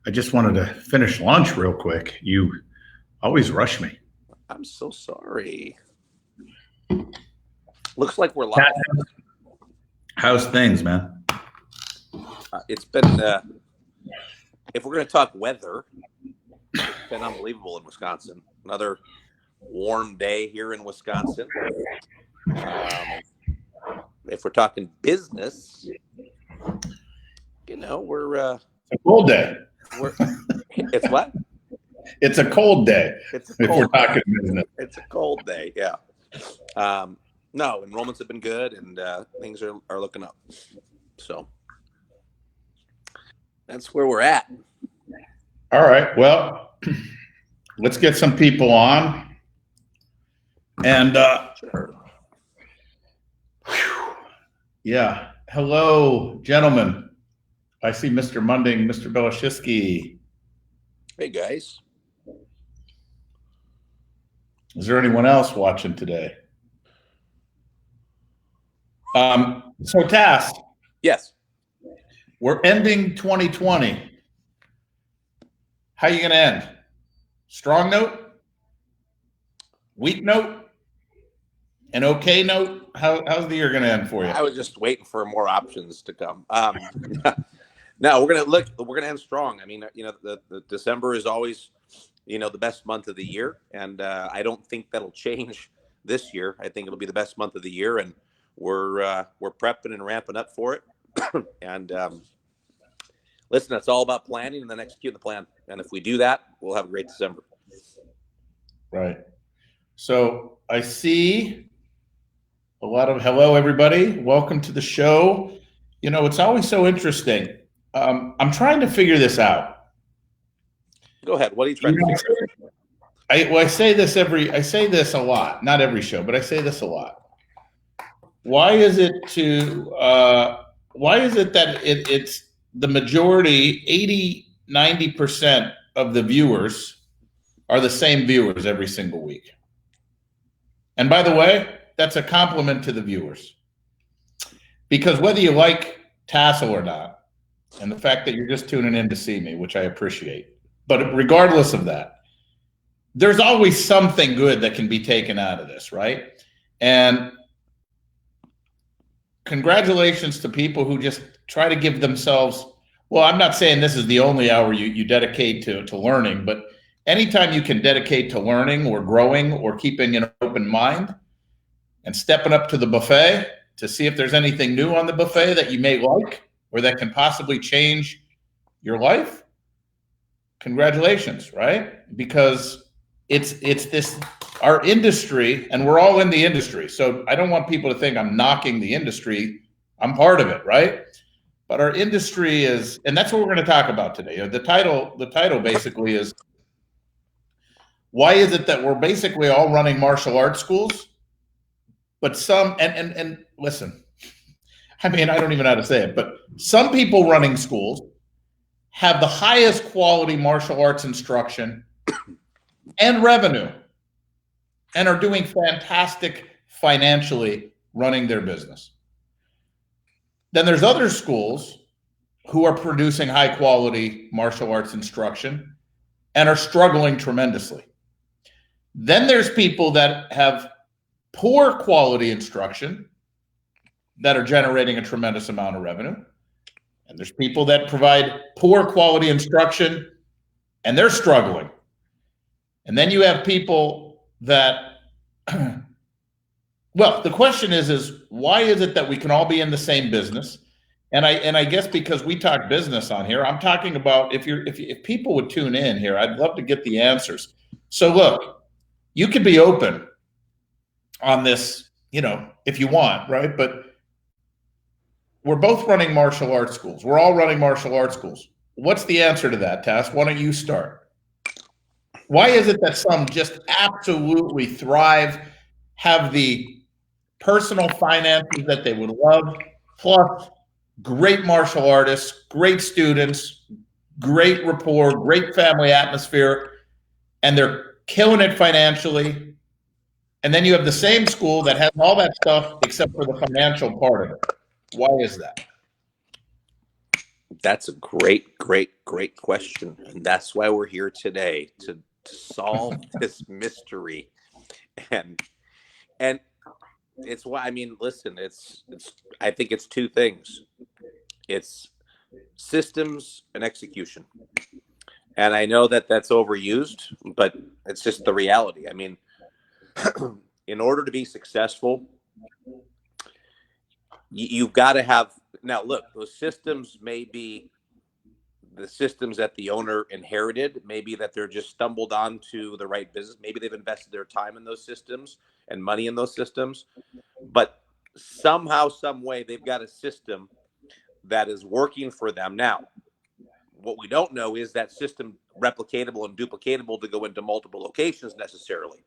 I just wanted to finish lunch real quick. You always rush me. I'm so sorry. Looks like we're Cat, live. how's things, man? It's been, if we're going to talk weather, it's been unbelievable in Wisconsin. Another warm day here in Wisconsin. If we're talking business, we're It's a cold day. It's what? It's a cold day. It's a if cold we're talking business. It's a cold day, yeah. No, enrollments have been good, and things are looking up. So that's where we're at. All right. Well, let's get some people on. And Sure. Yeah. Hello, gentlemen. I see Mr. Munding, Mr. Belashiski. Hey, guys. Is there anyone else watching today? So, Tass. Yes. We're ending 2020. How are you going to end? Strong note? Weak note? An okay note? How's the year going to end for you? I was just waiting for more options to come. No, we're gonna end strong. I mean, the December is always, the best month of the year, and I don't think that'll change this year. I think it'll be the best month of the year, and we're prepping and ramping up for it. And listen, it's all about planning and then executing the plan. And if we do that, we'll have a great December. Right. So I see a lot of hello, everybody. Welcome to the show. It's always so interesting. I'm trying to figure this out. Go ahead. What are you trying to figure out? I say this a lot, not every show, but I say this a lot. Why is it that it's the majority, 80-90% of the viewers are the same viewers every single week? And by the way, that's a compliment to the viewers. Because whether you like Tassoul or not, and the fact that you're just tuning in to see me, which I appreciate, but regardless of that, there's always something good that can be taken out of this, right? And congratulations to people who just try to give themselves, well, I'm not saying this is the only hour you dedicate to learning, but anytime you can dedicate to learning or growing or keeping an open mind and stepping up to the buffet to see if there's anything new on the buffet that you may like or that can possibly change your life, congratulations, right? Because it's this, our industry, and we're all in the industry. So I don't want people to think I'm knocking the industry. I'm part of it, right? But our industry is, and that's what we're going to talk about today. The title basically is, why is it that we're basically all running martial arts schools, but some, and listen, I mean, I don't even know how to say it, but some people running schools have the highest quality martial arts instruction and revenue and are doing fantastic financially running their business. Then there's other schools who are producing high quality martial arts instruction and are struggling tremendously. Then there's people that have poor quality instruction that are generating a tremendous amount of revenue. And there's people that provide poor quality instruction and they're struggling. And then you have people that, well, the question is why is it that we can all be in the same business? And I guess because we talk business on here, I'm talking about if people would tune in here, I'd love to get the answers. So look, you could be open on this, if you want, right? But we're both running martial arts schools. We're all running martial arts schools. What's the answer to that, Tass? Why don't you start? Why is it that some just absolutely thrive, have the personal finances that they would love, plus great martial artists, great students, great rapport, great family atmosphere, and they're killing it financially? And then you have the same school that has all that stuff except for the financial part of it. Why is that? That's a great question, and that's why we're here today to solve this mystery. And and it's why, I mean, listen, it's I think it's two things. It's systems and execution. And I know that that's overused, but it's just the reality. I mean, in order to be successful, you've got to have, now look, those systems may be the systems that the owner inherited, maybe that they're just stumbled onto the right business, maybe they've invested their time in those systems and money in those systems, but somehow, some way, they've got a system that is working for them. Now, what we don't know is that system replicatable and duplicatable to go into multiple locations necessarily,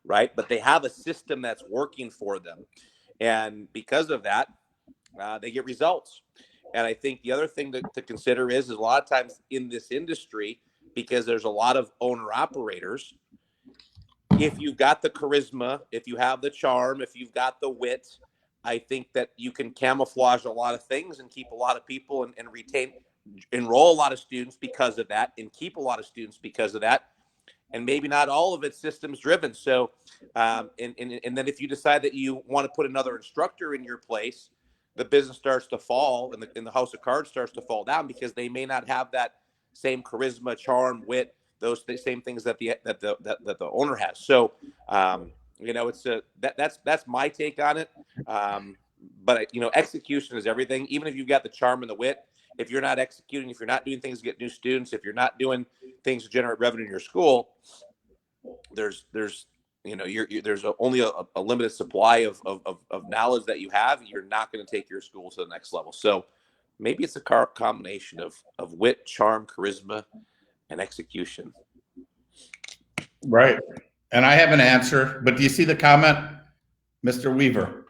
right? But they have a system that's working for them, and because of that, they get results. And I think the other thing to consider is a lot of times in this industry, because there's a lot of owner operators, if you've got the charisma, if you have the charm, if you've got the wit, I think that you can camouflage a lot of things and keep a lot of people and enroll a lot of students because of that, and keep a lot of students because of that. And maybe not all of it's systems driven. So, and then if you decide that you want to put another instructor in your place, the business starts to fall, and the house of cards starts to fall down, because they may not have that same charisma, charm, wit, those same things that the owner has. So, it's that's my take on it. But execution is everything. Even if you've got the charm and the wit, if you're not executing, if you're not doing things to get new students, if you're not doing things to generate revenue in your school, there's only a limited supply of knowledge that you have. You're not going to take your school to the next level. So maybe it's a combination of wit, charm, charisma, and execution. Right. And I have an answer, but do you see the comment, Mr. Weaver?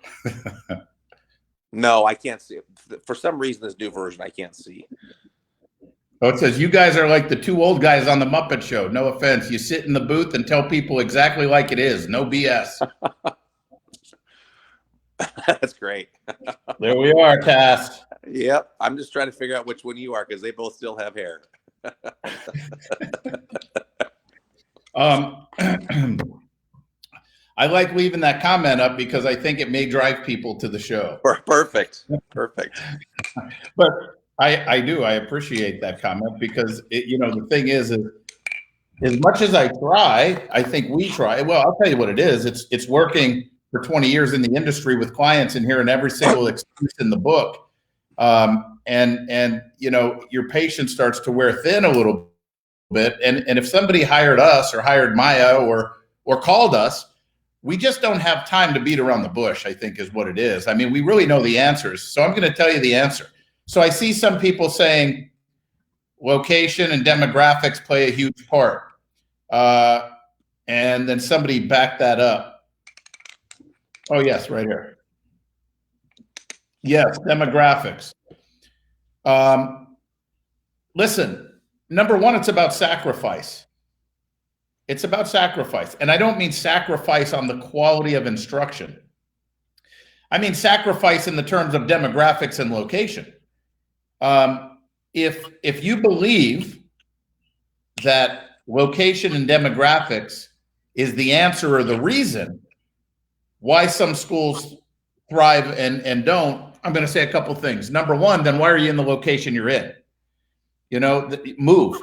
No, I can't see it. For some reason, this new version I can't see. Oh, it says, you guys are like the two old guys on the Muppet Show. No offense. You sit in the booth and tell people exactly like it is. No BS. That's great. There we are, Tass. Yep. I'm just trying to figure out which one you are, because they both still have hair. I like leaving that comment up because I think it may drive people to the show. Perfect. But I do. I appreciate that comment, because the thing is as much as I try, I think we try. Well, I'll tell you what it is. It's working for 20 years in the industry with clients and hearing every single excuse in the book. And your patience starts to wear thin a little bit. And if somebody hired us or hired Maya or called us, we just don't have time to beat around the bush, I think is what it is. I mean, we really know the answers. So I'm going to tell you the answer. So I see some people saying location and demographics play a huge part. And then somebody backed that up. Oh, yes, right here. Yes, demographics. Listen, number one, it's about sacrifice. It's about sacrifice. And I don't mean sacrifice on the quality of instruction. I mean sacrifice in the terms of demographics and location. If you believe that location and demographics is the answer or the reason why some schools thrive and don't, I'm going to say a couple things. Number one, then why are you in the location you're in? Move.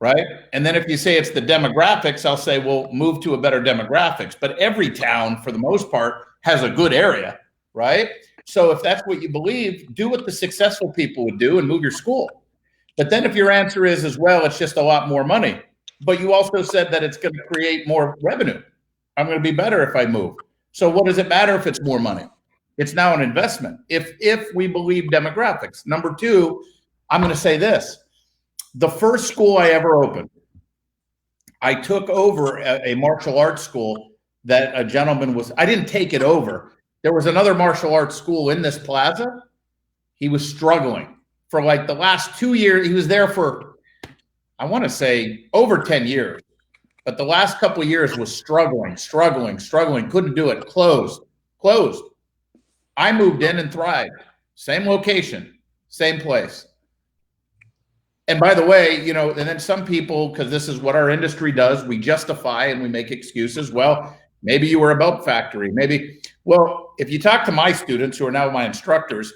Right. And then if you say it's the demographics, I'll say, well, move to a better demographics. But every town, for the most part, has a good area. Right. So if that's what you believe, do what the successful people would do and move your school. But then if your answer is as well, it's just a lot more money, but you also said that it's going to create more revenue. I'm going to be better if I move. So what does it matter if it's more money? It's now an investment. If we believe demographics. Number two, I'm going to say this. The first school I ever opened, I took over a martial arts school that a gentleman was, I didn't take it over. There was another martial arts school in this plaza. He was struggling for like the last 2 years. He was there for, I want to say, over 10 years. But the last couple of years was struggling, couldn't do it, closed. I moved in and thrived. Same location, same place. And by the way, you know, and then some people, because this is what our industry does, we justify and we make excuses. Well, maybe you were a belt factory. Maybe, well, if you talk to my students who are now my instructors,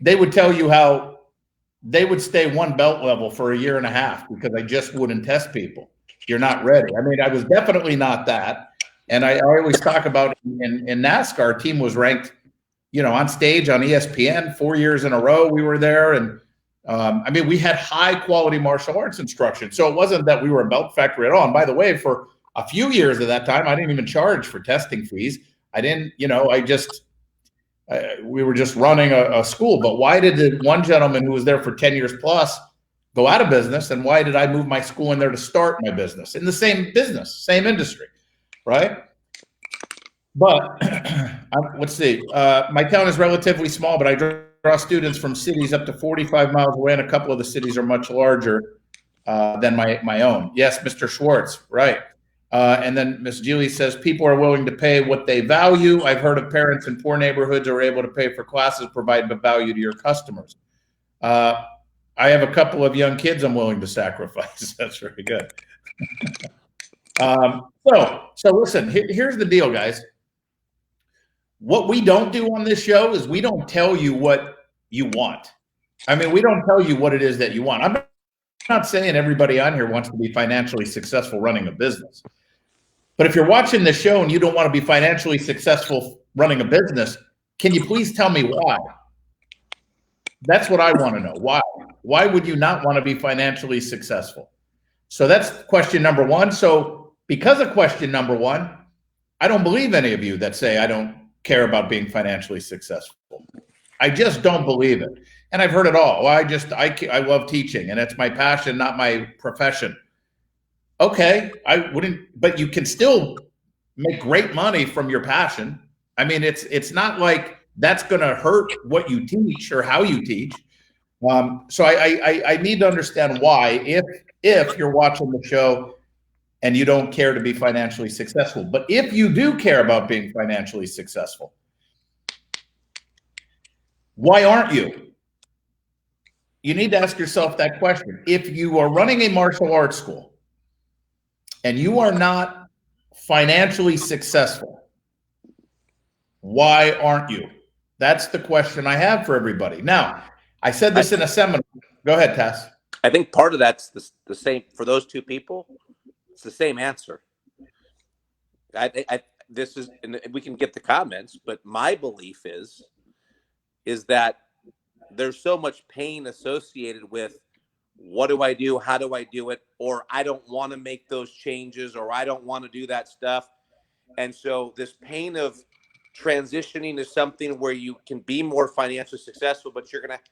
they would tell you how they would stay one belt level for a year and a half because I just wouldn't test people. You're not ready. I mean, I was definitely not that. And I always talk about in NASCAR, our team was ranked, you know, on stage on ESPN 4 years in a row. We were there. And I mean, we had high quality martial arts instruction. So it wasn't that we were a belt factory at all. And by the way, for a few years of that time, I didn't even charge for testing fees. I didn't, you know, we were just running a school. But why did the one gentleman who was there for 10 years plus go out of business? And why did I move my school in there to start my business in the same business, same industry, right? But let's see. My town is relatively small, but I draw students from cities up to 45 miles away, and a couple of the cities are much larger than my own. Yes, Mr. Schwartz, right. And then Ms. Julie says, people are willing to pay what they value. I've heard of parents in poor neighborhoods who are able to pay for classes, provide the value to your customers. I have a couple of young kids I'm willing to sacrifice. That's very good. So listen, here's the deal, guys. What we don't do on this show is we don't tell you what you want. I mean, we don't tell you what it is that you want. I'm not saying everybody on here wants to be financially successful running a business. But if you're watching the show and you don't want to be financially successful running a business, can you please tell me why? That's what I want to know. Why? Why would you not want to be financially successful? So that's question number one. So because of question number one, I don't believe any of you that say I don't care about being financially successful. I just don't believe it. And I've heard it all. Well, I love teaching and it's my passion, not my profession. Okay, I wouldn't, but you can still make great money from your passion. I mean, it's not like that's going to hurt what you teach or how you teach. So I need to understand why, if you're watching the show and you don't care to be financially successful. But if you do care about being financially successful, why aren't you? You need to ask yourself that question. If you are running a martial arts school and you are not financially successful, why aren't you? That's the question I have for everybody. Now, I said this in a seminar. Go ahead, Tass. I think part of that's the same for those two people. It's the same answer. This is, and we can get the comments, but my belief is that there's so much pain associated with what do I do? How do I do it? Or I don't want to make those changes, or I don't want to do that stuff. And so this pain of transitioning to something where you can be more financially successful, but you're going to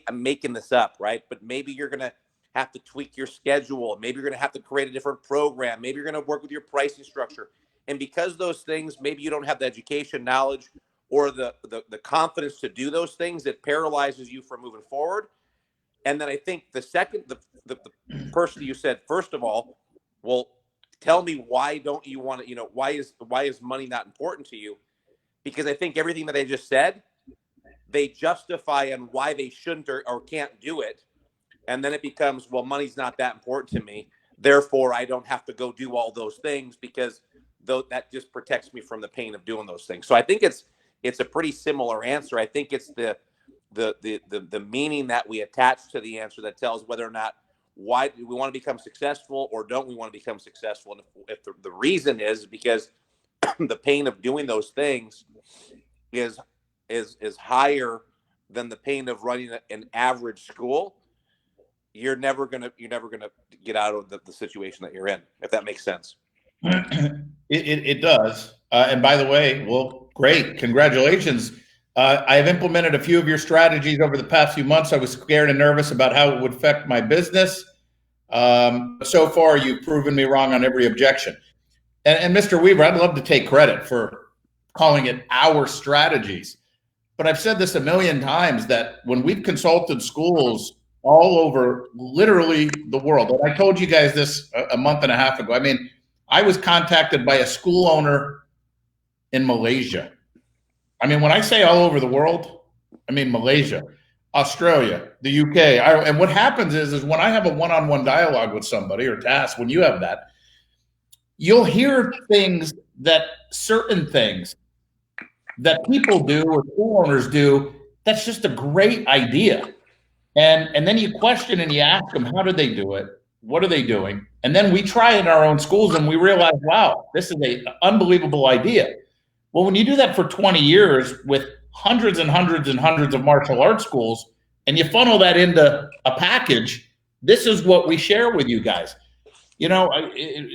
I'm making this up, right? But maybe you're going to have to tweak your schedule. Maybe you're going to have to create a different program. Maybe you're going to work with your pricing structure. And because those things, maybe you don't have the education, knowledge, or the confidence to do those things, it paralyzes you from moving forward. And then I think the second, the person you said, first of all, well, tell me why don't you want to, why is money not important to you? Because I think everything that I just said, they justify on why they shouldn't or can't do it. And then it becomes, well, money's not that important to me. Therefore, I don't have to go do all those things because that just protects me from the pain of doing those things. So I think it's a pretty similar answer. I think it's the meaning that we attach to the answer that tells whether or not why do we want to become successful or don't we want to become successful. And if the reason is because the pain of doing those things is higher than the pain of running an average school, you're never gonna get out of the situation that you're in, if that makes sense. It does. And by the way, well, great, congratulations. I have implemented a few of your strategies over the past few months. I was scared and nervous about how it would affect my business. So far, you've proven me wrong on every objection. And Mr. Weaver, I'd love to take credit for calling it our strategies. But I've said this a million times that when we've consulted schools all over literally the world, and I told you guys this a month and a half ago. I mean, I was contacted by a school owner in Malaysia. I mean, when I say all over the world, I mean Malaysia. Australia, the UK. And what happens is when I have a one-on-one dialogue with somebody, or task, when you have that, you'll hear certain things that people do or school owners do. That's just a great idea. And then you question and you ask them, how do they do it? What are they doing? And then we try it in our own schools and we realize, wow, this is an unbelievable idea. Well, when you do that for 20 years with hundreds and hundreds and hundreds of martial arts schools, and you funnel that into a package, this is what we share with you guys.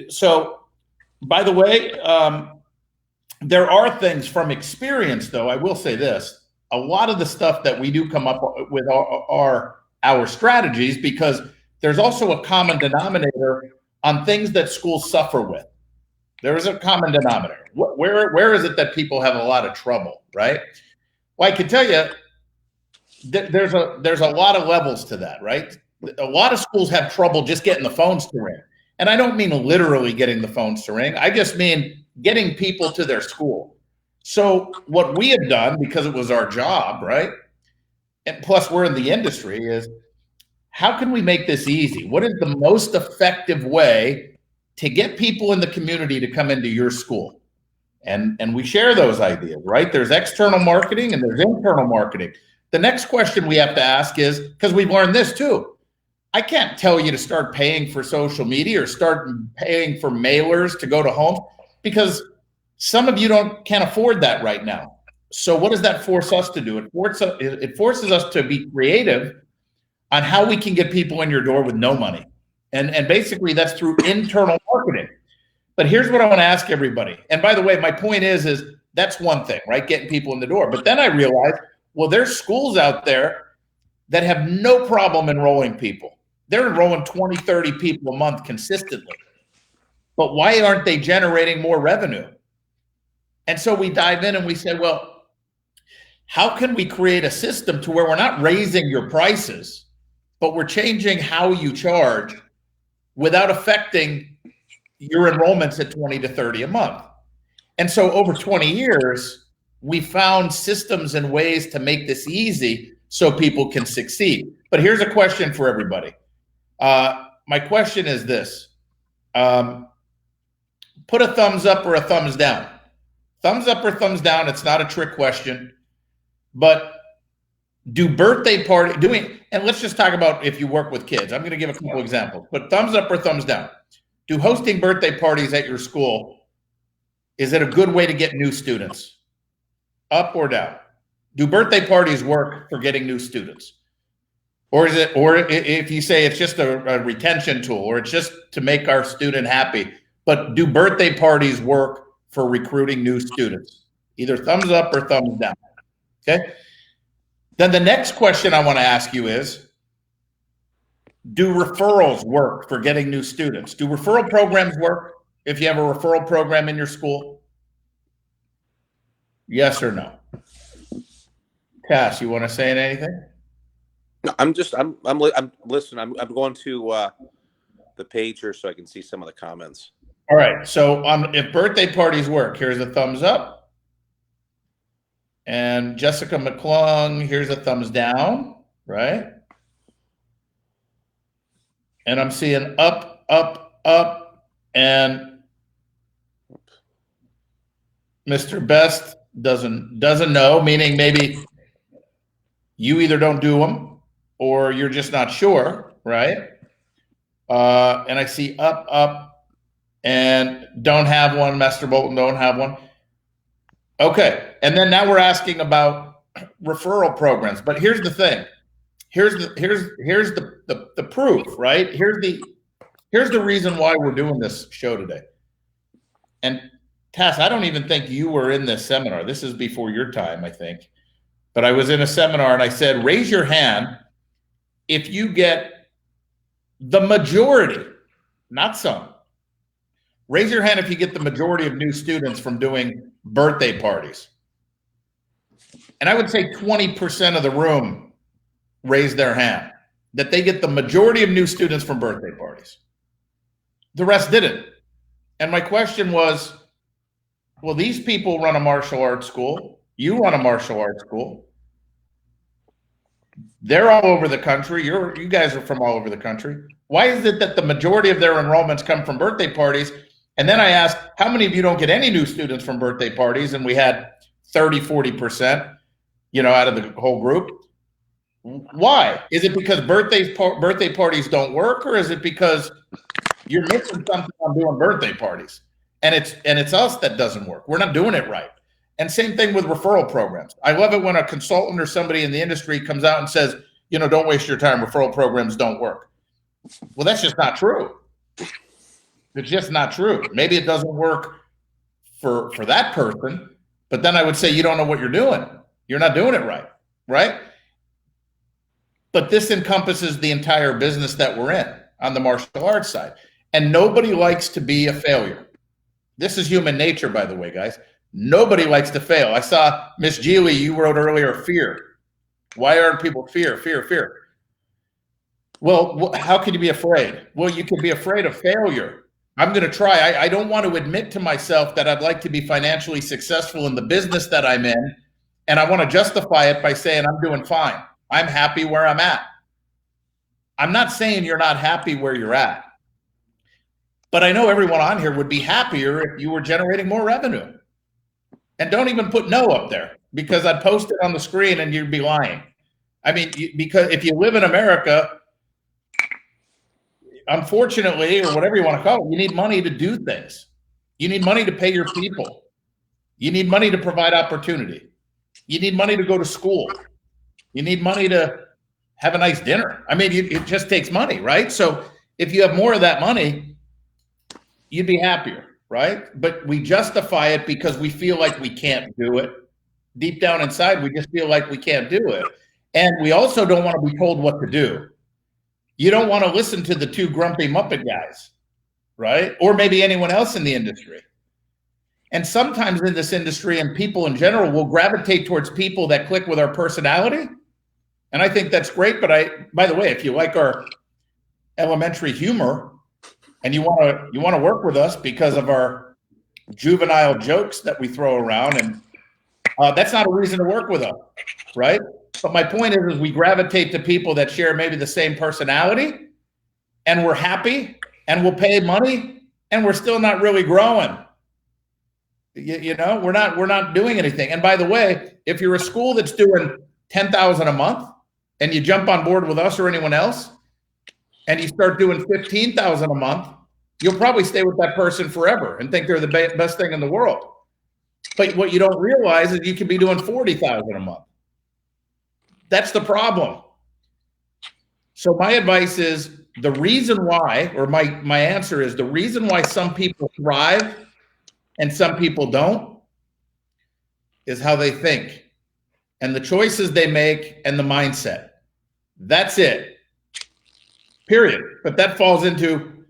So by the way, there are things from experience, though. I will say this. A lot of the stuff that we do come up with are our strategies, because there's also a common denominator on things that schools suffer with. There is a common denominator. Where is it that people have a lot of trouble, right? Well, I can tell you there's a lot of levels to that, right? A lot of schools have trouble just getting the phones to ring. And I don't mean literally getting the phones to ring. I just mean getting people to their school. So what we have done, because it was our job, right? And plus we're in the industry, is how can we make this easy? What is the most effective way to get people in the community to come into your school? And we share those ideas, right? There's external marketing and there's internal marketing. The next question we have to ask is, because we've learned this too, I can't tell you to start paying for social media or start paying for mailers to go to homes, because some of you can't afford that right now. So what does that force us to do? It forces us to be creative on how we can get people in your door with no money. And basically that's through internal marketing. But here's what I want to ask everybody. And by the way, my point is that's one thing, right? Getting people in the door. But then I realized, well, there's schools out there that have no problem enrolling people. They're enrolling 20, 30 people a month consistently. But why aren't they generating more revenue? And so we dive in and we say, well, how can we create a system to where we're not raising your prices, but we're changing how you charge without affecting your enrollments at 20 to 30 a month? And so over 20 years, we found systems and ways to make this easy so people can succeed. But here's a question for everybody. My question is this. Put a thumbs up or a thumbs down. Thumbs up or thumbs down. It's not a trick question. But do birthday party, and let's just talk about if you work with kids. I'm going to give a couple examples. But thumbs up or thumbs down. Do hosting birthday parties at your school, is it a good way to get new students? Up or down? Do birthday parties work for getting new students? Or if you say it's just a retention tool, or it's just to make our student happy, but do birthday parties work for recruiting new students? Either thumbs up or thumbs down. Okay. Then the next question I want to ask you is, do referrals work for getting new students? Do referral programs work if you have a referral program in your school? Yes or no? Cass, you want to say anything? No, I'm listening. I'm going to the page here so I can see some of the comments. All right. So if birthday parties work, here's a thumbs up. And Jessica McClung, here's a thumbs down, right? And I'm seeing up, up, up, and Mr. Best doesn't know, meaning maybe you either don't do them or you're just not sure, right? And I see up, up, and don't have one. Master Bolton, don't have one. Okay, and then now we're asking about referral programs. But here's the thing. Here's the proof, right? Here's the reason why we're doing this show today. And Cass, I don't even think you were in this seminar. This is before your time, I think. But I was in a seminar and I said, raise your hand if you get the majority, not some. Raise your hand if you get the majority of new students from doing birthday parties. And I would say 20% of the room raised their hand that they get the majority of new students from birthday parties. The rest didn't. And my question was, well, these people run a martial arts school. You run a martial arts school. They're all over the country. You guys are from all over the country. Why is it that the majority of their enrollments come from birthday parties? And then I asked, how many of you don't get any new students from birthday parties? And we had 30, 40%, out of the whole group. Why? Is it because birthday parties don't work, or is it because you're missing something on doing birthday parties? And it's us that doesn't work. We're not doing it right. And same thing with referral programs. I love it when a consultant or somebody in the industry comes out and says, don't waste your time. Referral programs don't work. Well, that's just not true. It's just not true. Maybe it doesn't work for that person, but then I would say you don't know what you're doing. You're not doing it right, right? But this encompasses the entire business that we're in on the martial arts side. And nobody likes to be a failure. This is human nature, by the way, guys. Nobody likes to fail. I saw Miss Geely, you wrote earlier, fear. Why aren't people fear? Well, how can you be afraid? Well, you can be afraid of failure. I'm going to try. I don't want to admit to myself that I'd like to be financially successful in the business that I'm in. And I want to justify it by saying I'm doing fine. I'm happy where I'm at. I'm not saying you're not happy where you're at. But I know everyone on here would be happier if you were generating more revenue. And don't even put no up there, because I'd post it on the screen and you'd be lying. I mean, because if you live in America, unfortunately, or whatever you want to call it, you need money to do things. You need money to pay your people. You need money to provide opportunity. You need money to go to school. You need money to have a nice dinner. I mean, it just takes money, right? So if you have more of that money, you'd be happier, right? But we justify it because we feel like we can't do it. Deep down inside, we just feel like we can't do it. And we also don't want to be told what to do. You don't want to listen to the two grumpy Muppet guys, right? Or maybe anyone else in the industry. And sometimes in this industry and people in general will gravitate towards people that click with our personality. And I think that's great. But by the way, if you like our elementary humor and you want to work with us because of our juvenile jokes that we throw around, and that's not a reason to work with us, right? But my point is we gravitate to people that share maybe the same personality, and we're happy, and we'll pay money, and we're still not really growing. We're not doing anything. And by the way, if you're a school that's doing $10,000 a month, and you jump on board with us or anyone else, and you start doing $15,000 a month, you'll probably stay with that person forever and think they're the best thing in the world. But what you don't realize is you could be doing $40,000 a month. That's the problem. So my advice is the reason why, or my answer is the reason why some people thrive and some people don't is how they think and the choices they make and the mindset. That's it. Period. But that falls into,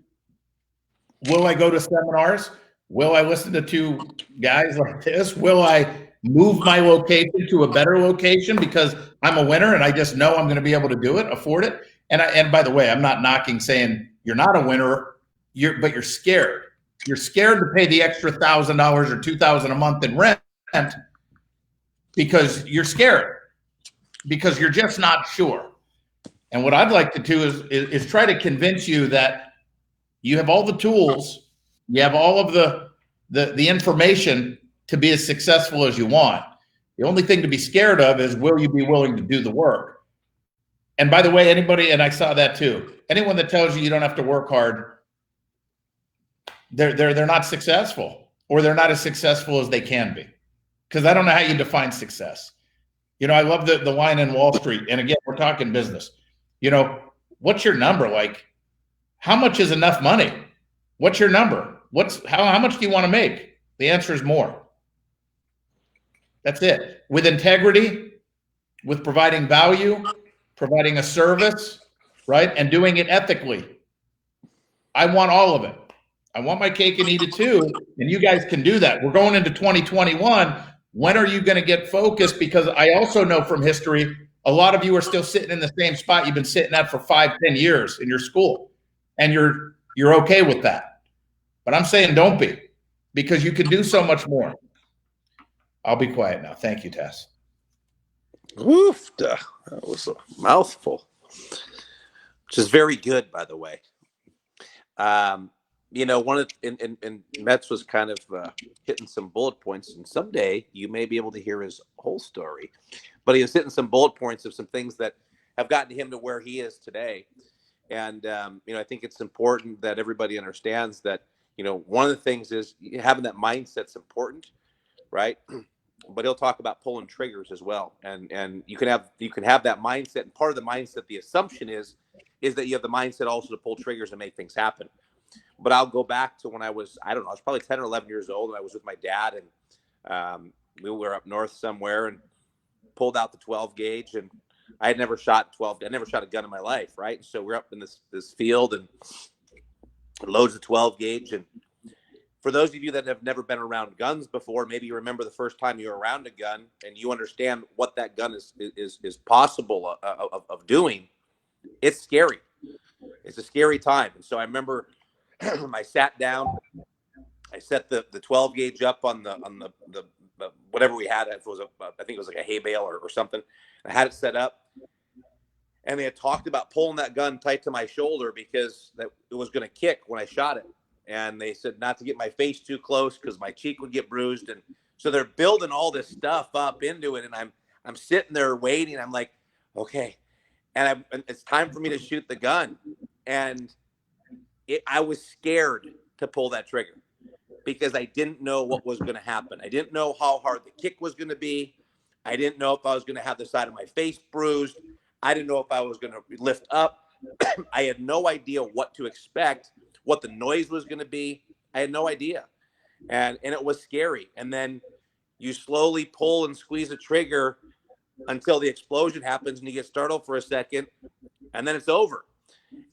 will I go to seminars? Will I listen to two guys like this? Will I move my location to a better location because I'm a winner and I just know I'm going to be able to do it, afford it? And by the way, I'm not knocking saying you're not a winner, but you're scared. You're scared to pay the extra $1,000 or $2,000 a month in rent because you're scared, because you're just not sure. And what I'd like to do is try to convince you that you have all the tools, you have all of the information to be as successful as you want. The only thing to be scared of is, will you be willing to do the work? And by the way, anybody, and I saw that too, anyone that tells you you don't have to work hard, they're not successful, or they're not as successful as they can be. Because I don't know how you define success. I love the line in Wall Street. And again, we're talking business. What's your number? Like, how much is enough money? What's your number? How much do you want to make? The answer is more. That's it. With integrity, with providing value, providing a service, right? And doing it ethically. I want all of it. I want my cake and eat it too. And you guys can do that. We're going into 2021. When are you going to get focused? Because I also know from history, a lot of you are still sitting in the same spot you've been sitting at for 5-10 years in your school. And you're okay with that. But I'm saying don't be, because you can do so much more. I'll be quiet now. Thank you, Tess. Oof. That was a mouthful, which is very good, by the way. One of and Metz was kind of hitting some bullet points, and someday you may be able to hear his whole story. But he was hitting some bullet points of some things that have gotten him to where he is today. And I think it's important that everybody understands that one of the things is having that mindset's important, right? But he'll talk about pulling triggers as well, and you can have that mindset. And part of the mindset, the assumption is that you have the mindset also to pull triggers and make things happen. But I'll go back to when I was probably 10 or 11 years old, and I was with my dad, and we were up north somewhere and pulled out the 12 gauge, and I had never shot 12. I never shot a gun in my life, right? So we're up in this field and loads of 12 gauge. And for those of you that have never been around guns before, maybe you remember the first time you were around a gun and you understand what that gun is possible of doing. It's scary. It's a scary time. And so I remember I sat down, I set the 12 gauge up on the whatever we had. It was I think it was like a hay bale or something. I had it set up, and they had talked about pulling that gun tight to my shoulder because that it was going to kick when I shot it. And they said not to get my face too close because my cheek would get bruised. And so they're building all this stuff up into it, and I'm sitting there waiting. I'm like, okay, and it's time for me to shoot the gun, and I was scared to pull that trigger because I didn't know what was going to happen. I didn't know how hard the kick was going to be. I didn't know if I was going to have the side of my face bruised. I didn't know if I was going to lift up. I had no idea what to expect, what the noise was going to be. I had no idea. And it was scary. And then you slowly pull and squeeze the trigger until the explosion happens and you get startled for a second, and then it's over.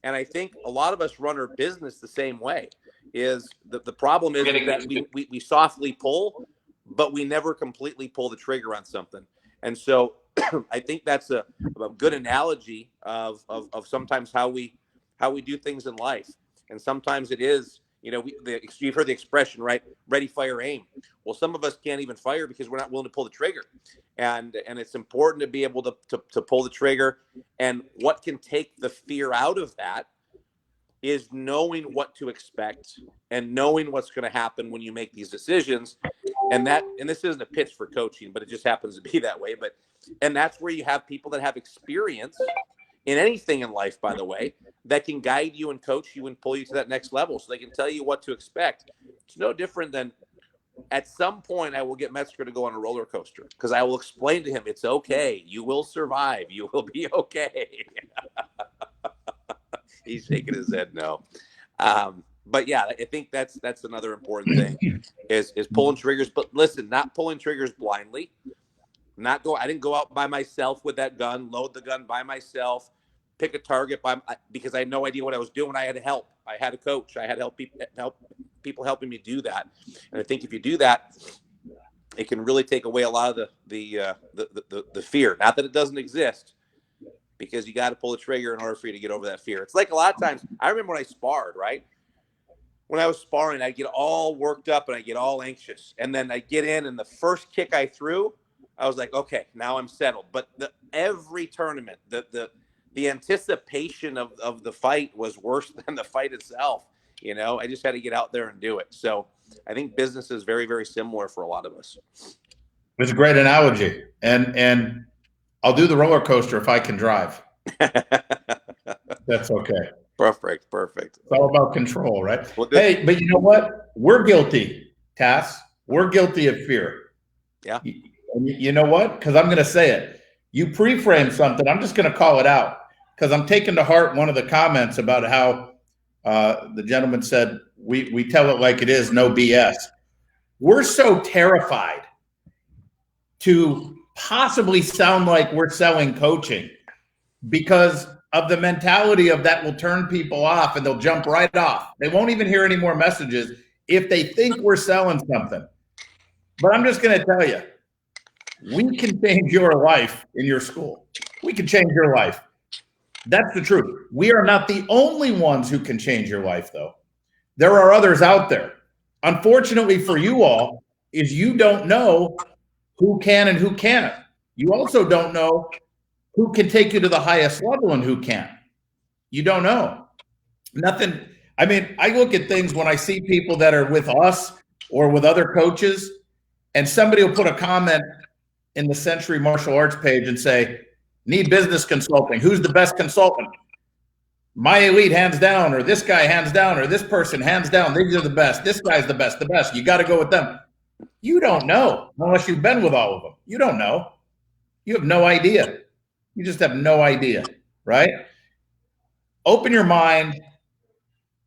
And I think a lot of us run our business the same way. Is the problem is that we softly pull, but we never completely pull the trigger on something. And so I think that's a good analogy of sometimes how we do things in life. And sometimes it is, you've heard the expression, right? Ready, fire, aim. Well, some of us can't even fire because we're not willing to pull the trigger. And it's important to be able to pull the trigger. And what can take the fear out of that is knowing what to expect and knowing what's going to happen when you make these decisions. And this isn't a pitch for coaching, but it just happens to be that way. And that's where you have people that have experience in anything in life, by the way, that can guide you and coach you and pull you to that next level. So they can tell you what to expect. It's no different than at some point I will get Metzger to go on a roller coaster because I will explain to him, it's okay. You will survive. You will be okay. He's shaking his head no. But yeah, I think that's another important thing is pulling triggers. But listen, not pulling triggers blindly. I didn't go out by myself with that gun, load the gun by myself, pick a target because I had no idea what I was doing. I had help. I had a coach. I had people helping me do that. And I think if you do that, it can really take away a lot of the fear. Not that it doesn't exist, because you got to pull the trigger in order for you to get over that fear. It's like a lot of times, I remember when I sparred, right? When I was sparring, I'd get all worked up and I'd get all anxious. And then I'd get in, and the first kick I threw, I was like, okay, now I'm settled. But every tournament, the anticipation of the fight was worse than the fight itself. I just had to get out there and do it. So I think business is very, very similar for a lot of us. It's a great analogy. And I'll do the roller coaster if I can drive. That's okay. Perfect. It's all about control, right? Well, hey, but you know what? We're guilty, Tass. We're guilty of fear. Yeah. You know what? Because I'm going to say it. You pre-framed something. I'm just going to call it out because I'm taking to heart one of the comments about how the gentleman said, we tell it like it is, no BS. We're so terrified to possibly sound like we're selling coaching because of the mentality of that will turn people off and they'll jump right off. They won't even hear any more messages if they think we're selling something. But I'm just going to tell you, we can change your life in your school. We can change your life. That's the truth. We are not the only ones who can change your life, though. There are others out there. Unfortunately for you all, is you don't know who can and who can't. You also don't know who can take you to the highest level and who can't. You don't know. Nothing. I mean, I look at things when I see people that are with us or with other coaches, and somebody will put a comment in the Century Martial Arts page and say, need business consulting. Who's the best consultant? My Elite hands down, or this guy hands down, or this person hands down. These are the best. This guy's the best, the best. You got to go with them. You don't know unless you've been with all of them. You don't know. You have no idea. You just have no idea, right? Open your mind,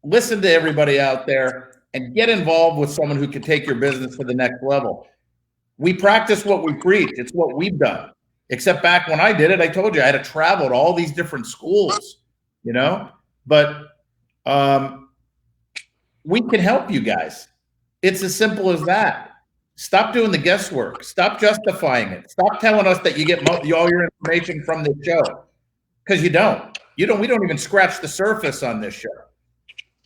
listen to everybody out there, and get involved with someone who can take your business to the next level. We practice what we preach. It's what we've done. Except back when I did it, I told you I had to travel to all these different schools, you know? But we can help you guys. It's as simple as that. Stop doing the guesswork. Stop justifying it. Stop telling us that you get all your information from this show, because you don't. We don't even scratch the surface on this show.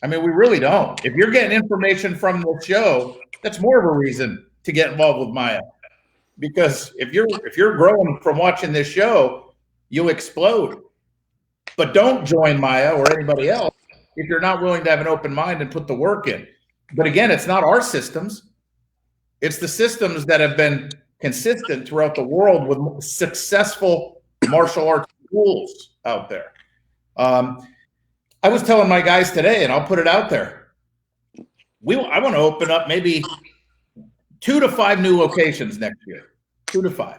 I mean, we really don't. If you're getting information from the show, that's more of a reason to get involved with Maya. Because if you're growing from watching this show, you'll explode. But don't join Maya or anybody else if you're not willing to have an open mind and put the work in. But again, it's not our systems. It's the systems that have been consistent throughout the world with successful martial arts schools out there. I was telling my guys today, and I'll put it out there. I want to open up maybe 2 to 5 new locations next year. 2 to 5.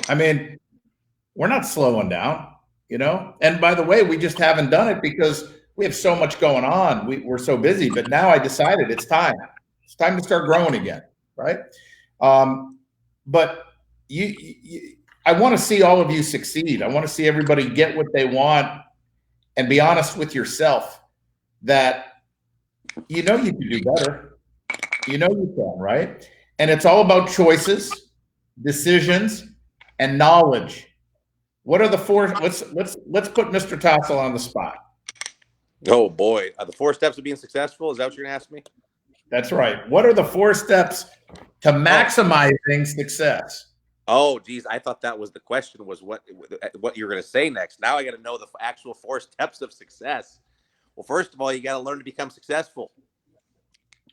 I mean, we're not slowing down, you know? And by the way, we just haven't done it because we have so much going on. We're so busy. But now I decided it's time. It's time to start growing again, right? But I want to see all of you succeed. I want to see everybody get what they want and be honest with yourself that you know you can do better. You know you can, right? And it's all about choices, decisions, and knowledge. What are the 4? Let's put Mr. Tassoul on the spot. Oh boy, the 4 steps of being successful. Is that what you're gonna ask me? That's right. What are the 4 steps to maximizing success? Oh, geez, I thought that was the question. Was what you're gonna say next? Now I got to know the actual 4 steps of success. Well, first of all, you got to learn to become successful.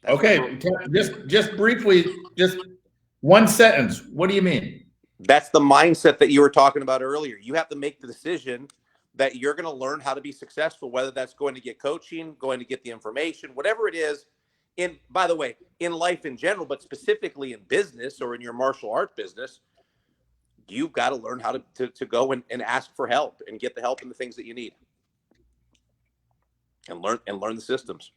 That's okay, just briefly, just one sentence. What do you mean? That's the mindset that you were talking about earlier. You have to make the decision that you're going to learn how to be successful, whether that's going to get coaching, going to get the information, whatever it is. By the way, in life in general, but specifically in business or in your martial art business, you've got to learn how to go and ask for help and get the help and the things that you need, and learn the systems.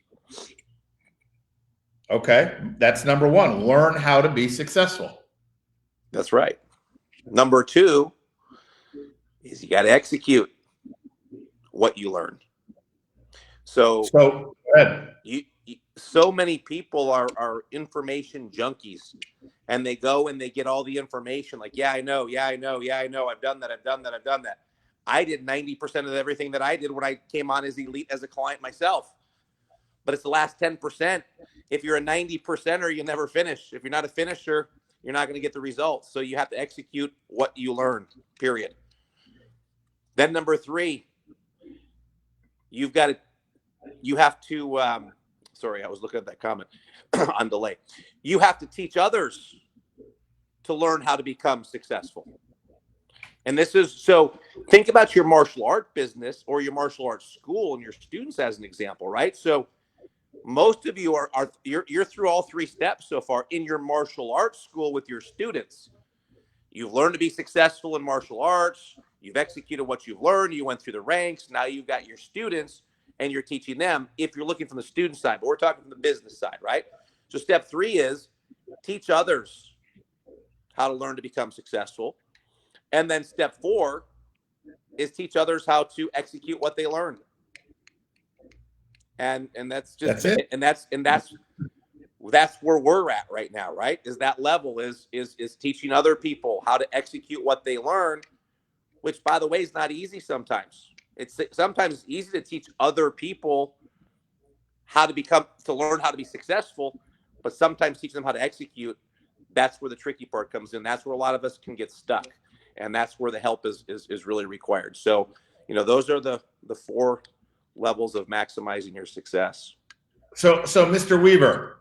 Okay, that's number 1. Learn how to be successful. That's right. Number 2 is you got to execute what you learned. So go ahead. So many people are information junkies, and they go and they get all the information like, yeah, I know. I've done that. I did 90% of everything that I did when I came on as Elite as a client myself. But it's the last 10%. If you're a 90%er, you'll never finish. If you're not a finisher, you're not going to get the results. So you have to execute what you learned, period. Then number 3, you have to, sorry, I was looking at that comment on delay. You have to teach others to learn how to become successful. And so think about your martial art business or your martial arts school and your students as an example, right? So most of you you're through all 3 steps so far in your martial arts school with your students. You've learned to be successful in martial arts. You've executed what you've learned. You went through the ranks. Now you've got your students and you're teaching them if you're looking from the student side, but we're talking from the business side, right? So step 3 is teach others how to learn to become successful. And then step 4 is teach others how to execute what they learned. And that's just it. And that's where we're at right now, right? Is that level is teaching other people how to execute what they learn, which by the way is not easy sometimes. Sometimes it's easy to teach other people to learn how to be successful, but sometimes teach them how to execute. That's where the tricky part comes in. That's where a lot of us can get stuck. and that's where the help is really required. So, those are the 4 levels of maximizing your success. So Mr. Weaver,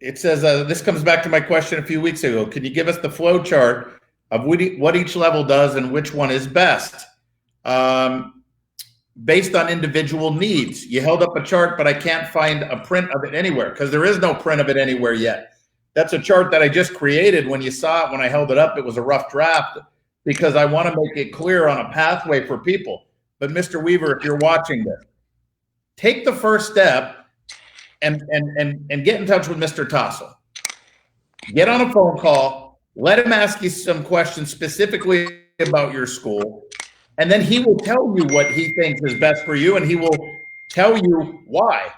it says, this comes back to my question a few weeks ago. Can you give us the flow chart of what each level does and which one is best? Based on individual needs. You held up a chart, but I can't find a print of it anywhere because there is no print of it anywhere yet. That's a chart that I just created. When you saw it, when I held it up, it was a rough draft because I want to make it clear on a pathway for people. But Mr. Weaver, if you're watching this, take the first step and get in touch with Mr. Tassoul. Get on a phone call. Let him ask you some questions specifically about your school. And then he will tell you what he thinks is best for you, and he will tell you why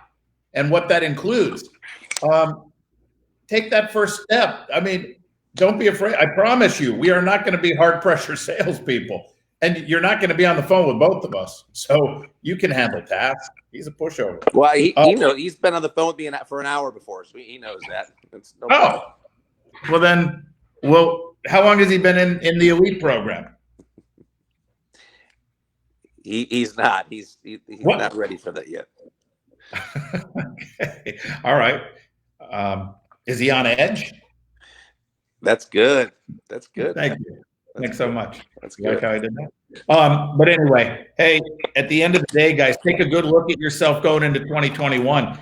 and what that includes. Take that first step. I mean, don't be afraid. I promise you, we are not going to be hard pressure salespeople, and you're not going to be on the phone with both of us. So you can handle tasks. He's a pushover. Well, he knows. He's been on the phone with me for an hour before, so he knows that. It's no problem. Well, how long has he been in the elite program? He's not. He's not ready for that yet. Okay. All right. Is he on edge? That's good. That's good. Thank you. Thanks so much. That's good. Good. Like how I did that. But anyway, hey, at the end of the day, guys, take a good look at yourself going into 2021.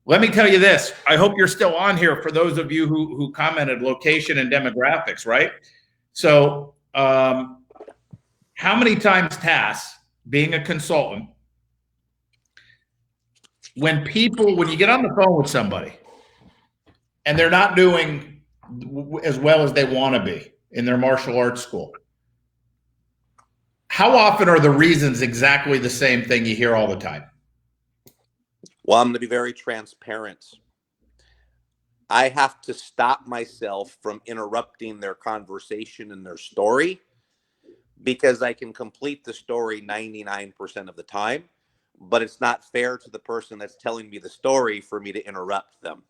Let me tell you this. I hope you're still on here for those of you who commented location and demographics, right? So how many times tasks, being a consultant, when you get on the phone with somebody and they're not doing as well as they want to be in their martial arts school, how often are the reasons exactly the same thing you hear all the time? Well, I'm going to be very transparent. I have to stop myself from interrupting their conversation and their story, because I can complete the story 99% of the time, but it's not fair to the person that's telling me the story for me to interrupt them,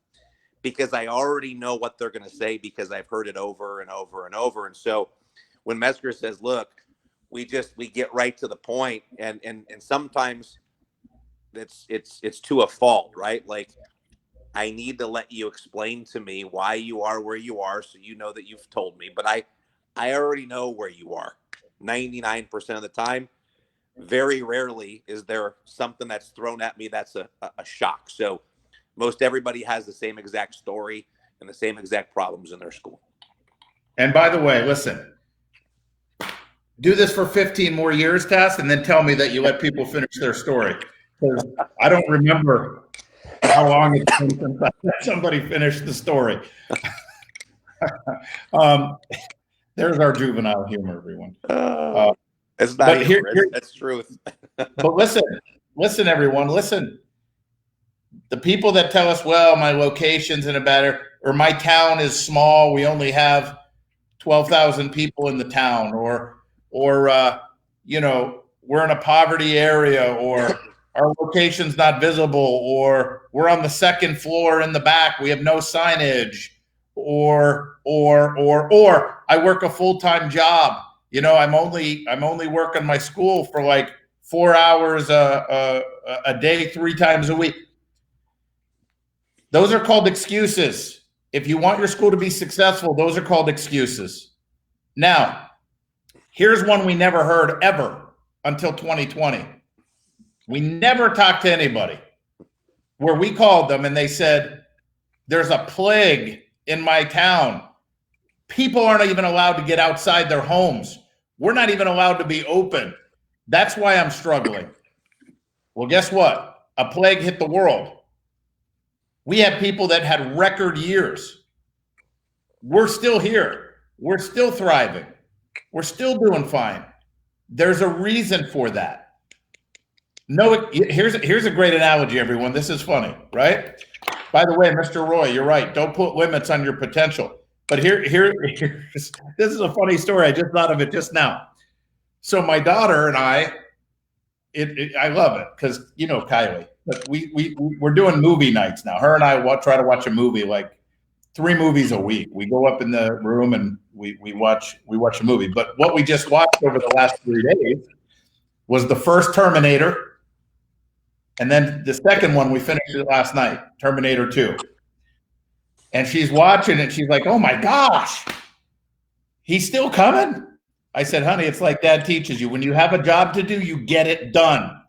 because I already know what they're going to say because I've heard it over and over and over. And so when Metzger says, look, we get right to the point, and sometimes it's to a fault, right? Like, I need to let you explain to me why you are where you are, so you know that you've told me, but I already know where you are 99% of the time. Very rarely is there something that's thrown at me that's a shock. So most everybody has the same exact story and the same exact problems in their school. And by the way, listen, do this for 15 more years, Tass, and then tell me that you let people finish their story. Because I don't remember how long it's been since I let somebody finish the story. There's our juvenile humor, everyone. It's not humor. That's truth. But listen, everyone, listen. The people that tell us, well, my location's in a better, or my town is small, we only have 12,000 people in the town, or you know, we're in a poverty area, or our location's not visible, or we're on the second floor in the back, we have no signage, or I work a full-time job. You know, I'm only working my school for like 4 hours a day, 3 times a week. Those are called excuses. If you want your school to be successful, those are called excuses. Now, here's one we never heard ever until 2020. We never talked to anybody where we called them and they said, there's a plague in my town. People aren't even allowed to get outside their homes. We're not even allowed to be open. That's why I'm struggling. Well, guess what? A plague hit the world. We have people that had record years. We're still here. We're still thriving. We're still doing fine. There's a reason for that. No, here's a great analogy, everyone. This is funny, right? By the way, Mr. Roy, you're right. Don't put limits on your potential. But this is a funny story. I just thought of it just now. So my daughter and I love it because, you know, Kylie, but we're doing movie nights now. Her and I try to watch a movie like 3 movies a week. We go up in the room and we watch a movie. But what we just watched over the last 3 days was the first Terminator, and then the second one we finished it last night, Terminator 2. And she's watching it. She's like, "Oh my gosh, he's still coming." I said, "Honey, it's like Dad teaches you. When you have a job to do, you get it done."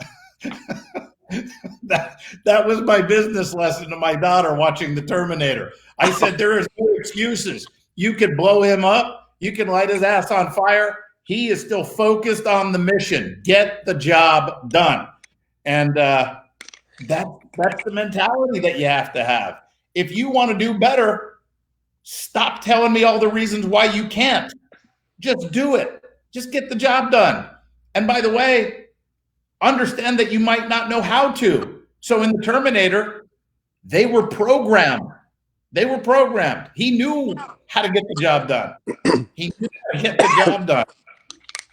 That was my business lesson to my daughter watching the Terminator. I said, there is no excuses. You can blow him up. You can light his ass on fire. He is still focused on the mission. Get the job done. And that's the mentality that you have to have. If you want to do better, stop telling me all the reasons why you can't. Just do it. Just get the job done. And by the way, understand that you might not know how to. So in the Terminator, they were programmed. He knew how to get the job done. He knew how to get the job done.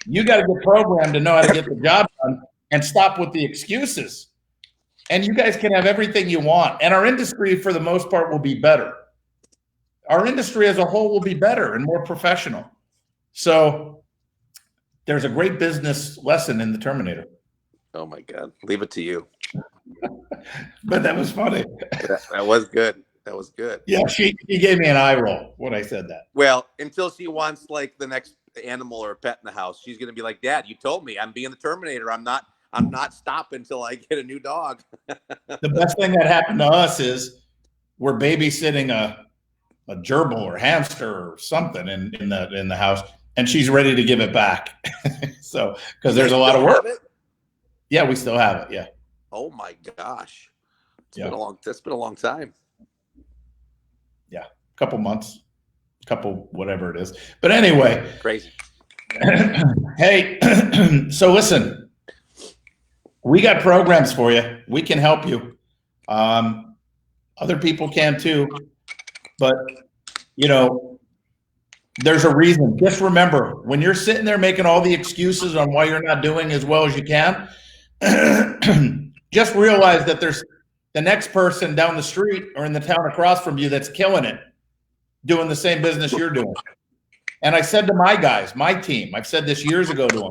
You got to get programmed to know how to get the job done and stop with the excuses. And you guys can have everything you want. And our industry, for the most part, will be better. Our industry as a whole will be better and more professional. So there's a great business lesson in the Terminator. Oh my God. Leave it to you. But that was funny. That was good. That was good. Yeah, she gave me an eye roll when I said that. Well, until she wants like the next animal or pet in the house, she's gonna be like, "Dad, you told me I'm being the Terminator. I'm not stopping until I get a new dog." The best thing that happened to us is we're babysitting a gerbil or hamster or something in the house, and she's ready to give it back. So because there's a lot of work. Yeah, we still have it. Yeah. Oh my gosh, it's been a long time. Yeah, couple months, whatever it is. But anyway, crazy. Hey, so listen, we got programs for you. We can help you. Other people can too. But, there's a reason. Just remember, when you're sitting there making all the excuses on why you're not doing as well as you can, just realize that there's the next person down the street or in the town across from you that's killing it, doing the same business you're doing. And I said to my guys, my team, I've said this years ago to them,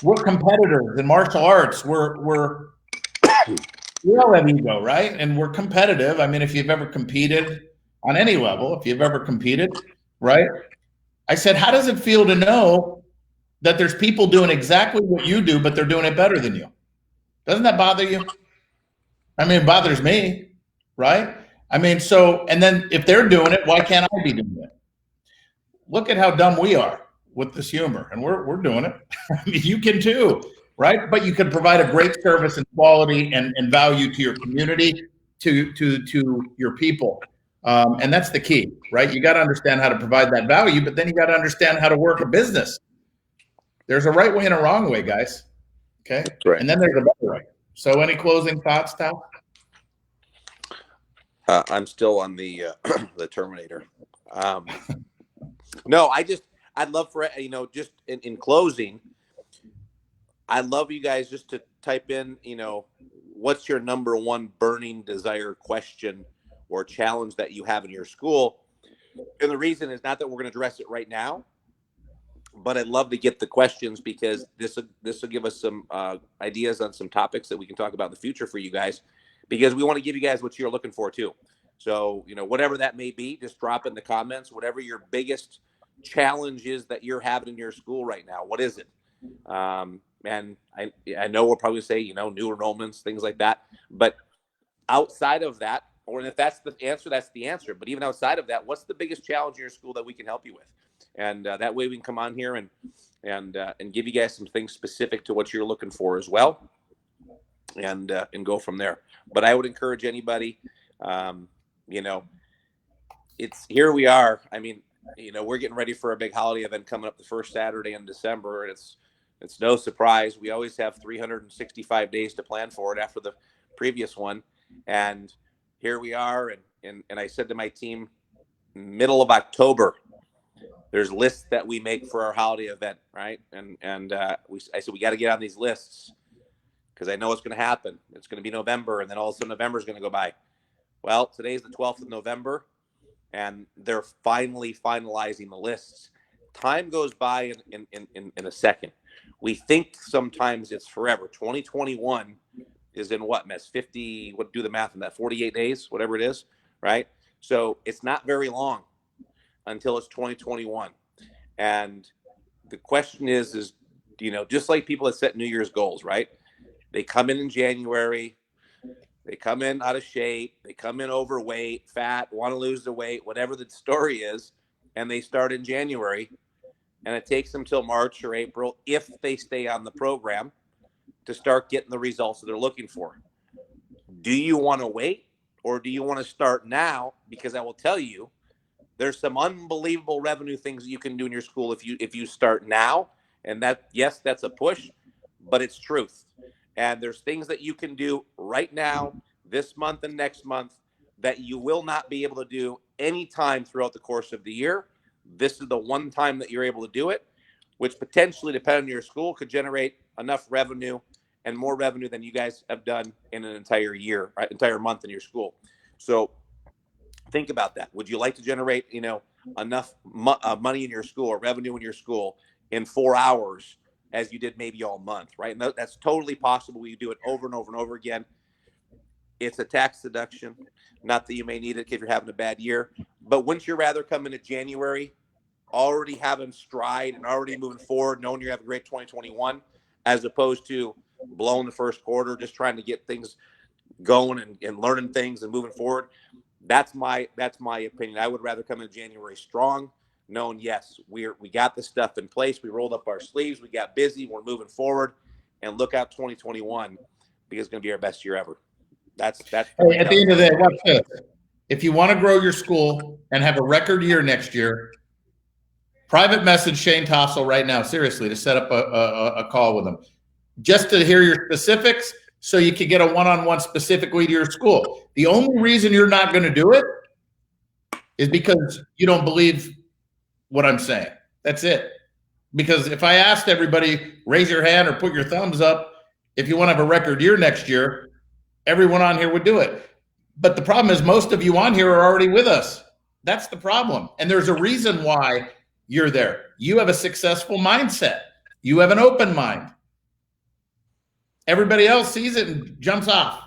we're competitors in martial arts. We all have ego, right? And we're competitive. I mean, if you've ever competed on any level, if you've ever competed, right? I said, how does it feel to know that there's people doing exactly what you do, but they're doing it better than you? Doesn't that bother you? I mean, it bothers me, right? I mean, and then if they're doing it, why can't I be doing it? Look at how dumb we are with this humor, and we're doing it. I mean, you can too, right? But you can provide a great service and quality and value to your community, to your people. And that's the key, right? You got to understand how to provide that value, but then you got to understand how to work a business. There's a right way and a wrong way, guys. Okay. Right. And then there's a better way. So any closing thoughts, Tal? I'm still on the Terminator. No, I'd love for, just in closing, I'd love you guys just to type in, what's your number one burning desire question or challenge that you have in your school. And the reason is not that we're going to address it right now, but I'd love to get the questions because this will give us some ideas on some topics that we can talk about in the future for you guys, because we want to give you guys what you're looking for too. So, whatever that may be, just drop in the comments, whatever your biggest challenge is that you're having in your school right now. What is it? And I know we'll probably say, new enrollments, things like that. But outside of that, or if that's the answer, that's the answer. But even outside of that, what's the biggest challenge in your school that we can help you with? And that way we can come on here and give you guys some things specific to what you're looking for as well, and go from there. But I would encourage anybody, it's here we are. I mean, we're getting ready for a big holiday event coming up the first Saturday in December, and it's no surprise. We always have 365 days to plan for it after the previous one, and here we are. And I said to my team, middle of October, there's lists that we make for our holiday event, right? I said we got to get on these lists because I know it's going to happen. It's going to be November, and then all of a sudden November is going to go by. Well, today's the 12th of November, and they're finally finalizing the lists. Time goes by in a second. We think sometimes it's forever. 2021 is in what, mess? 50, what, do the math on that, 48 days, whatever it is, right? So it's not very long until it's 2021. And the question is, just like people that set New Year's goals, right? They come in January, they come in out of shape, they come in overweight, fat, want to lose the weight, whatever the story is, and they start in January, and it takes them till March or April, if they stay on the program, to start getting the results that they're looking for. Do you want to wait, or do you want to start now? Because I will tell you, there's some unbelievable revenue things that you can do in your school if you start now. And that, yes, that's a push, but it's truth. And there's things that you can do right now, this month and next month, that you will not be able to do anytime throughout the course of the year. This is the one time that you're able to do it, which potentially, depending on your school, could generate enough revenue and more revenue than you guys have done in an entire year, right, entire month in your school. So think about that. Would you like to generate, enough money in your school or revenue in your school in 4 hours as you did maybe all month, right? And that's totally possible. You do it over and over and over again. It's a tax deduction. Not that you may need it if you're having a bad year, but wouldn't you rather come into January already having stride and already moving forward, knowing you have a great 2021, as opposed to blowing the first quarter, just trying to get things going and learning things and moving forward? That's my opinion. I would rather come in January strong, knowing, yes, we got this stuff in place. We rolled up our sleeves. We got busy. We're moving forward, and look out 2021, because it's going to be our best year ever. That's hey, at the end of the day, watch this. If you want to grow your school and have a record year next year, private message Shane Tassoul right now, seriously, to set up a call with him, just to hear your specifics, so you can get a one-on-one specifically to your school. The only reason you're not going to do it is because you don't believe what I'm saying. That's it. Because if I asked everybody, raise your hand or put your thumbs up, if you want to have a record year next year, everyone on here would do it. But the problem is most of you on here are already with us. That's the problem. And there's a reason why you're there. You have a successful mindset. You have an open mind. Everybody else sees it and jumps off.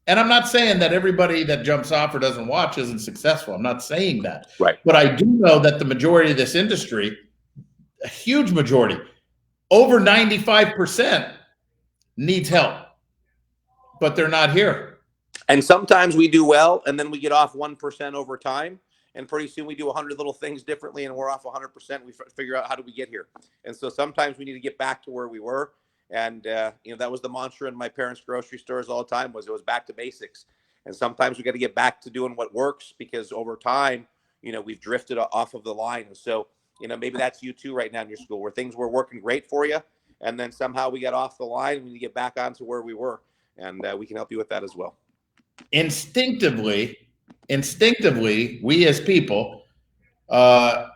And I'm not saying that everybody that jumps off or doesn't watch isn't successful. I'm not saying that. Right. But I do know that the majority of this industry, a huge majority, over 95%, needs help. But they're not here. And sometimes we do well, and then we get off 1% over time. And pretty soon we do 100 little things differently, and we're off 100%. We figure out, how do we get here? And so sometimes we need to get back to where we were. And, that was the mantra in my parents' grocery stores all the time, it was back to basics. And sometimes we got to get back to doing what works, because over time, we've drifted off of the line. And so, maybe that's you too right now in your school, where things were working great for you, and then somehow we got off the line. We need to get back onto where we were. And we can help you with that as well. Instinctively, we as people are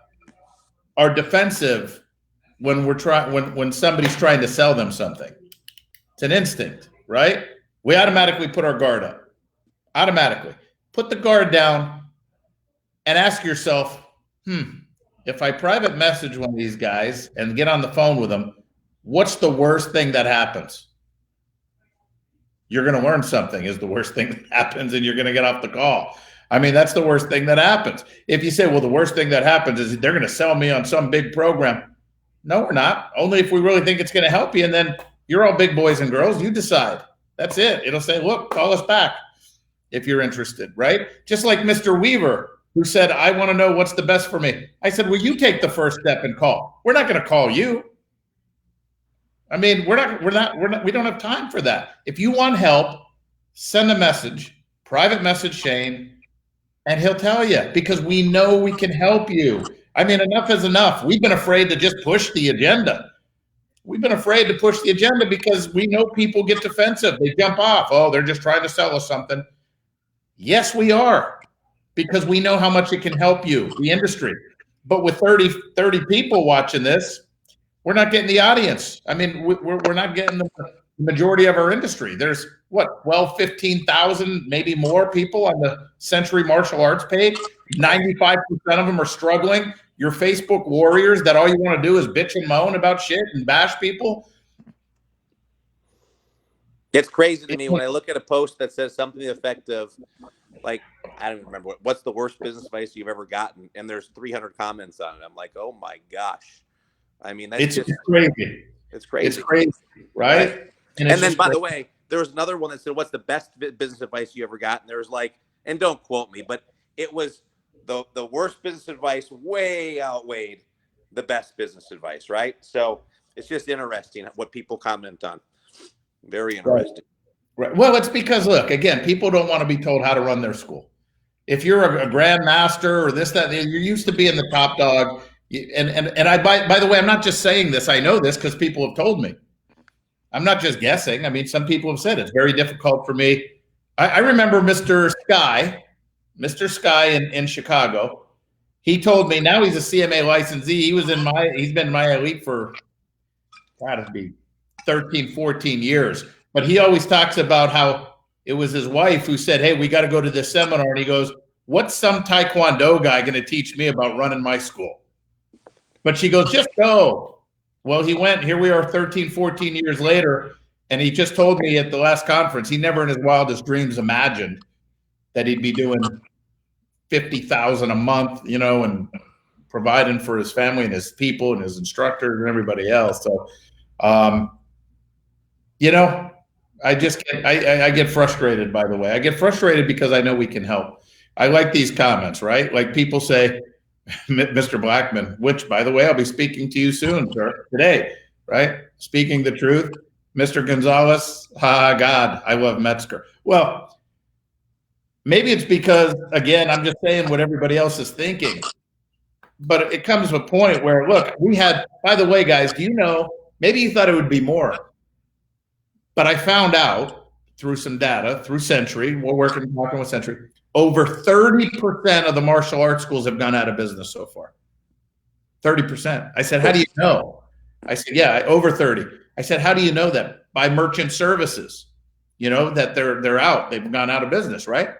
defensive when when somebody's trying to sell them something. It's an instinct, right? We automatically put our guard up. Automatically. Put the guard down and ask yourself, if I private message one of these guys and get on the phone with them, what's the worst thing that happens? You're going to learn something is the worst thing that happens, and you're going to get off the call. I mean, that's the worst thing that happens. If you say, well, the worst thing that happens is they're going to sell me on some big program. No, we're not. Only if we really think it's going to help you. And then you're all big boys and girls. You decide. That's it. It'll say, look, call us back if you're interested, right? Just like Mr. Weaver, who said, I want to know what's the best for me. I said, well, you take the first step and call. We're not going to call you. I mean, we don't have time for that. If you want help, send a message, private message Shane, and he'll tell you, because we know we can help you. I mean, enough is enough. We've been afraid to just push the agenda. We've been afraid to push the agenda because we know people get defensive. They jump off. Oh, they're just trying to sell us something. Yes, we are, because we know how much it can help you, the industry. But with 30 people watching this, we're not getting the audience. I mean, we're not getting the the majority of our industry. There's what, 12, 15,000, maybe more people on the Century Martial Arts page. 95% of them are struggling. Your Facebook warriors that all you want to do is bitch and moan about shit and bash people. It's crazy to me when I look at a post that says something to the effect of, like, I don't remember what's the worst business advice you've ever gotten, and there's 300 comments on it. I'm like, oh my gosh. I mean, that's just crazy. It's crazy. It's crazy, right? And then, by the way, there was another one that said, what's the best business advice you ever got? And there was like, and don't quote me, but it was the worst business advice way outweighed the best business advice, right? So it's just interesting what people comment on. Very interesting. Right. Well, it's because, look, again, people don't want to be told how to run their school. If you're a grandmaster or this, that, you're used to being the top dog. And I, by the way, I'm not just saying this. I know this because people have told me. I'm not just guessing. I mean, some people have said it's very difficult for me. I remember Mr. Sky in Chicago. He told me, now he's a CMA licensee. He's been in my elite for, gotta be 13, 14 years. But he always talks about how it was his wife who said, hey, we got to go to this seminar. And he goes, what's some Taekwondo guy going to teach me about running my school? But she goes, just go. Well, he went. Here we are 13, 14 years later. And he just told me at the last conference, he never in his wildest dreams imagined that he'd be doing $50,000 a month, and providing for his family and his people and his instructors and everybody else. So, I get frustrated, by the way. I get frustrated because I know we can help. I like these comments, right? Like people say, Mr. Blackman, which, by the way, I'll be speaking to you soon, sir, today, right? Speaking the truth. Mr. Gonzalez, God, I love Metzger. Well, maybe it's because, again, I'm just saying what everybody else is thinking. But it comes to a point where, look, we had, by the way, guys, do you know, maybe you thought it would be more. But I found out through some data, through Century, we're talking with Century, over 30% of the martial arts schools have gone out of business so far. 30%. I said, how do you know? I said, yeah, over 30. I said, how do you know that? By merchant services, that they're out. They've gone out of business, right?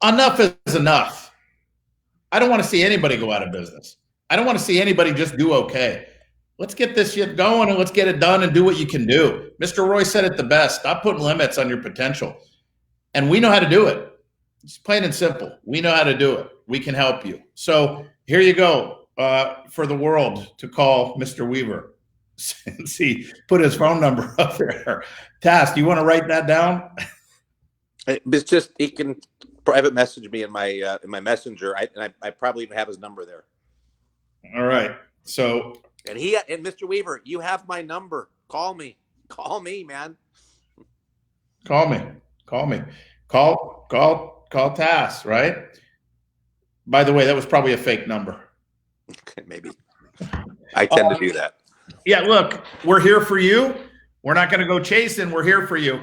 Enough is enough. I don't want to see anybody go out of business. I don't want to see anybody just do okay. Let's get this shit going and let's get it done and do what you can do. Mr. Roy said it the best. Stop putting limits on your potential. And we know how to do it. It's plain and simple. We know how to do it. We can help you. So here you go for the world to call Mr. Weaver. See, put his phone number up there. Tass, do you want to write that down? It's just, he can private message me in my messenger. I probably even have his number there. All right. So. And Mr. Weaver, you have my number. Call me, man. Call me. Call Tass, right? By the way, that was probably a fake number. Okay, maybe. I tend to do that. Yeah, look, we're here for you. We're not going to go chasing. We're here for you.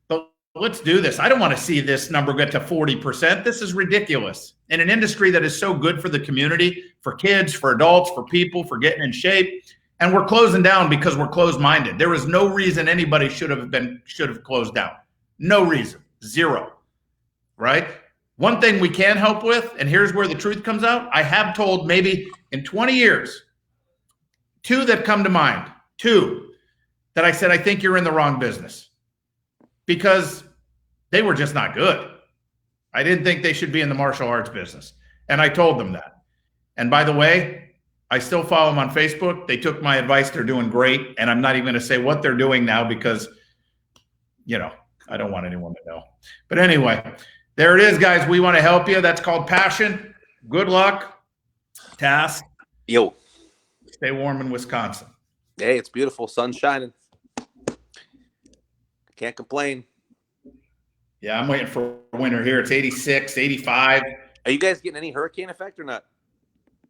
But let's do this. I don't want to see this number get to 40%. This is ridiculous. In an industry that is so good for the community, for kids, for adults, for people, for getting in shape. And we're closing down because we're closed-minded. There is no reason anybody should have closed down. No reason. Zero. Right? One thing we can help with, and here's where the truth comes out. I have told maybe in 20 years, two that come to mind, two that I said, I think you're in the wrong business because they were just not good. I didn't think they should be in the martial arts business. And I told them that. And by the way, I still follow them on Facebook. They took my advice. They're doing great. And I'm not even going to say what they're doing now because, I don't want anyone to know. But anyway, there it is, guys. We want to help you. That's called passion. Good luck. Task. Yo. Stay warm in Wisconsin. Hey, it's beautiful. Sun's shining. Can't complain. Yeah, I'm waiting for winter here. It's 86, 85. Are you guys getting any hurricane effect or not?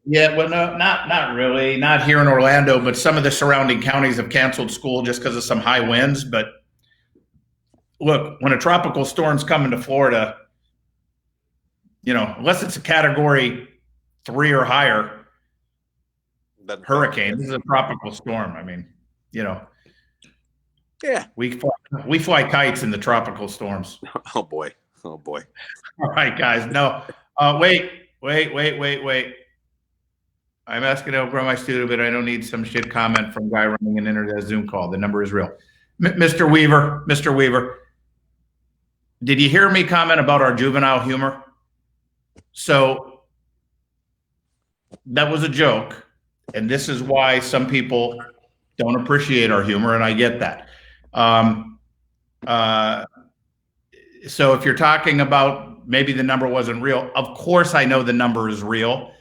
Yeah, well, no, not really. Not here in Orlando, but some of the surrounding counties have canceled school just because of some high winds. But look, when a tropical storm's coming to Florida, unless it's a category 3 or higher hurricane, this is a tropical storm. I mean, Yeah. We fly kites in the tropical storms. Oh boy. Oh boy. All right, guys. No, wait. I'm asking to grow my studio, but I don't need some shit comment from guy running an internet Zoom call. The number is real. Mr. Weaver, did you hear me comment about our juvenile humor? So that was a joke, and this is why some people don't appreciate our humor, and I get that. So if you're talking about maybe the number wasn't real, of course I know the number is real.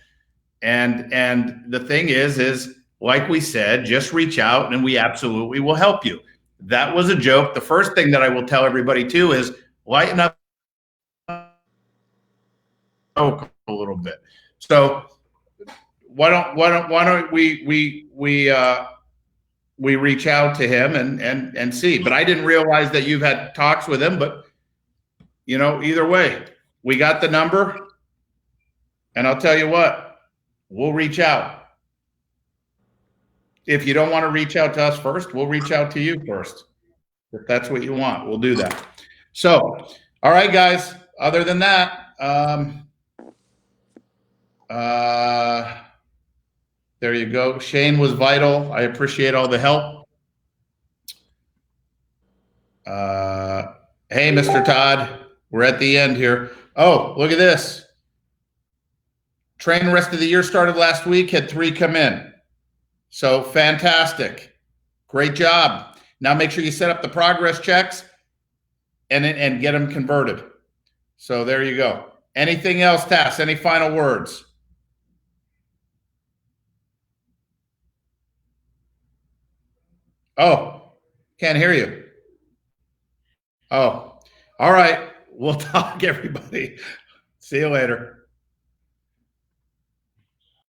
And the thing is like we said, just reach out and we absolutely will help you. That was a joke. The first thing that I will tell everybody too is lighten up a little bit. So why don't we reach out to him and see? But I didn't realize that you've had talks with him. But either way, we got the number, and I'll tell you what. We'll reach out. If you don't want to reach out to us first, we'll reach out to you first. If that's what you want, we'll do that. So, all right, guys. Other than that, there you go. Shane was vital. I appreciate all the help. Hey, Mr. Todd, we're at the end here. Oh, look at this. Train the rest of the year started last week, had 3 come in. So fantastic. Great job. Now make sure you set up the progress checks and get them converted. So there you go. Anything else, Tass? Any final words? Oh, can't hear you. Oh, all right. We'll talk, everybody. See you later.